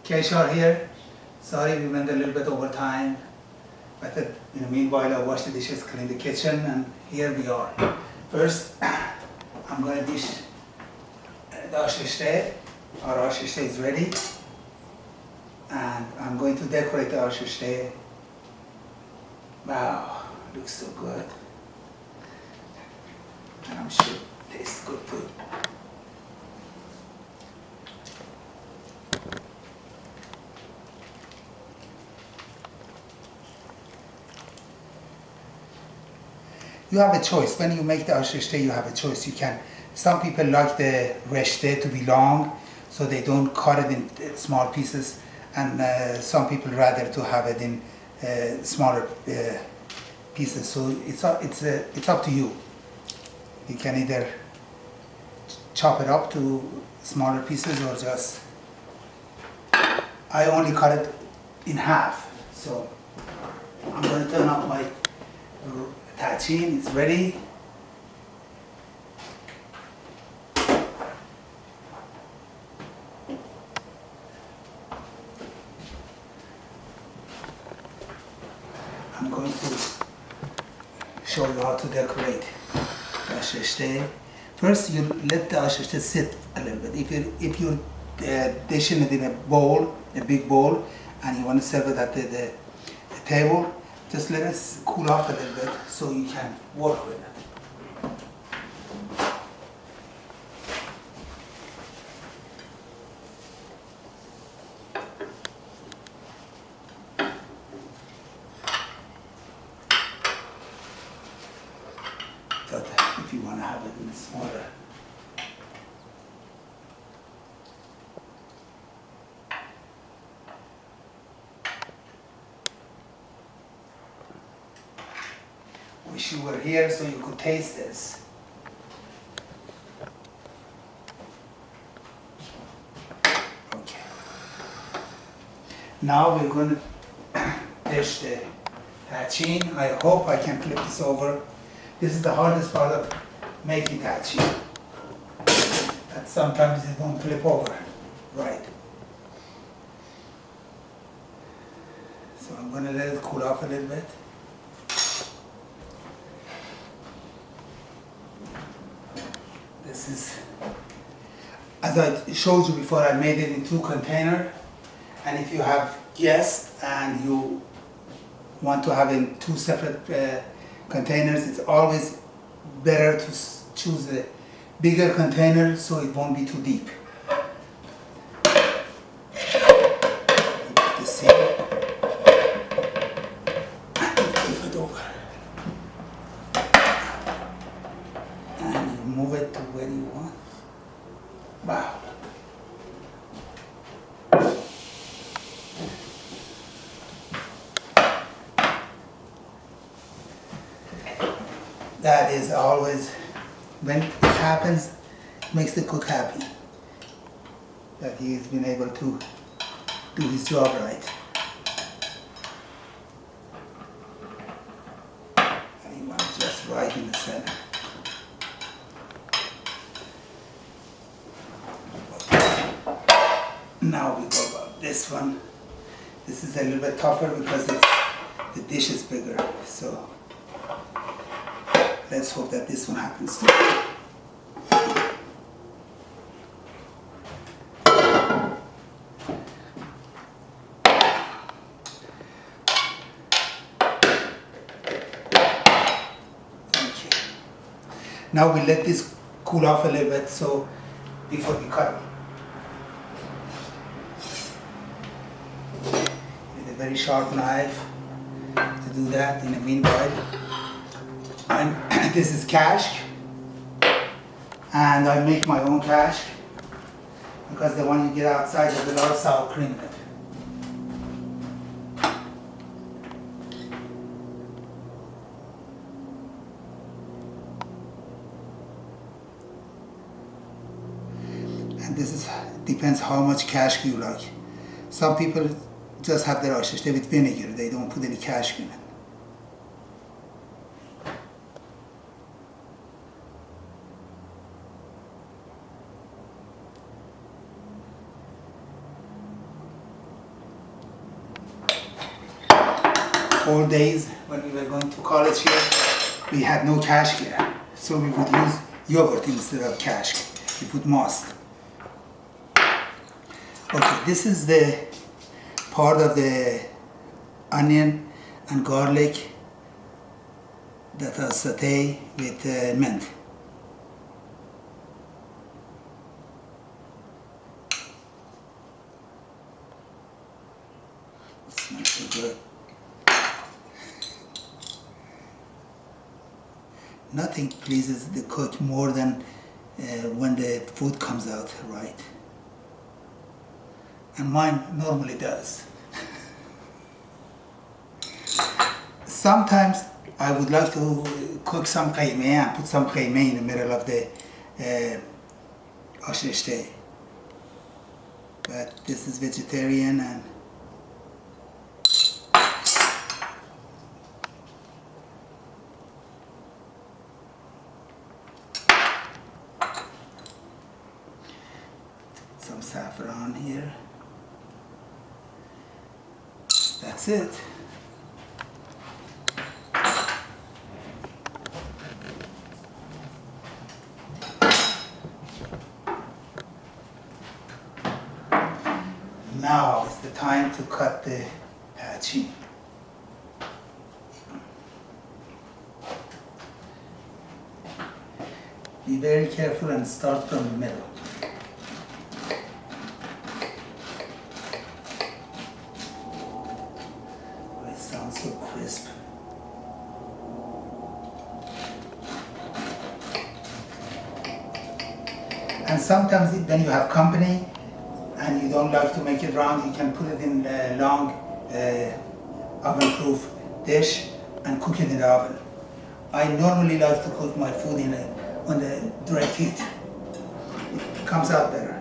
Keshar here. Sorry we went a little bit over time. But in the meanwhile, I wash the dishes, clean the kitchen, and here we are. First, I'm going to dish the Reshteh. Our Reshteh is ready. And I'm going to decorate the Reshteh. Wow, looks so good. And I'm sure it tastes good too. You have a choice. When you make the Reshteh, you have a choice. You can. Some people like the Reshteh to be long, so they don't cut it in small pieces, and some people rather to have it in smaller pieces. So it's up to you. You can either chop it up to smaller pieces or just. I only cut it in half. So I'm going to turn up my Tahchin. It's ready. I'm going to show you how to decorate the Reshteh. First, you let the Reshteh sit a little bit. If you're dishing it in a bowl, a big bowl, and you want to serve it at the table, just let it cool off a little bit so you can work with it. But if you want to have it in smaller. Wish you were here so you could taste this. Okay. Now we're going to dish the Tahchin. I hope I can flip this over. This is the hardest part of making Tahchin. That sometimes it won't flip over. Right. So I'm going to let it cool off a little bit. This is, as I showed you before, I made it in 2 containers. And if you have guests and you want to have in 2 separate containers, it's always better to choose a bigger container so it won't be too deep. You put this in. Flip it over. And you move it to where you want. Wow. That is always, when it happens, it makes the cook happy that he's been able to do his job right. And he wants just right in the center. Now we go about this one. This is a little bit tougher because the dish is bigger. So let's hope that this one happens too. Okay. Now we let this cool off a little bit so before we cut. With a very sharp knife to do that in the meanwhile. And this is cash, and I make my own cash because the one you get outside has a lot of sour cream in it. And this depends how much cash you like. Some people just have their Reshteh with vinegar, they don't put any cash in it. old days when we were going to college here, we had no cash here. So we would use yogurt instead of cash. We put must. Okay, this is the part of the onion and garlic that I saute with mint. It smells so good. Nothing pleases the cook more than when the food comes out right. And mine normally does. Sometimes I would like to cook some qaymeh and put some qaymeh in the middle of the Reshteh. But this is vegetarian and some saffron here. That's it. Now is the time to cut the Tahchin. Be very careful and start from the middle. Oh, it sounds so crisp. And sometimes when you have company, and you don't like to make it round, you can put it in a long oven-proof dish and cook it in the oven. I normally like to cook my food on the direct heat. It comes out better.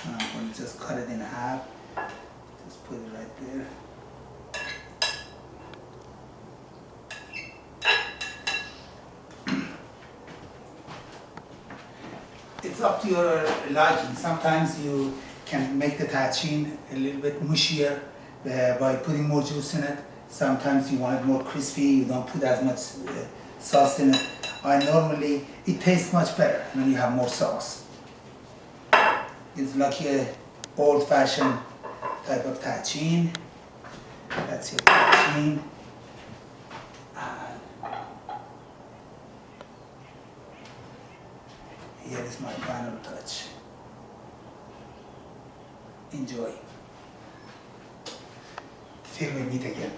I'm going to just cut it in half. Just put it right there. It's up to your liking. Sometimes you can make the Tahchin a little bit mushier by putting more juice in it. Sometimes you want it more crispy, you don't put as much sauce in it. It tastes much better when you have more sauce. It's like a old-fashioned type of Tahchin. That's your Tahchin. Here is my final touch. Enjoy. Till we meet again.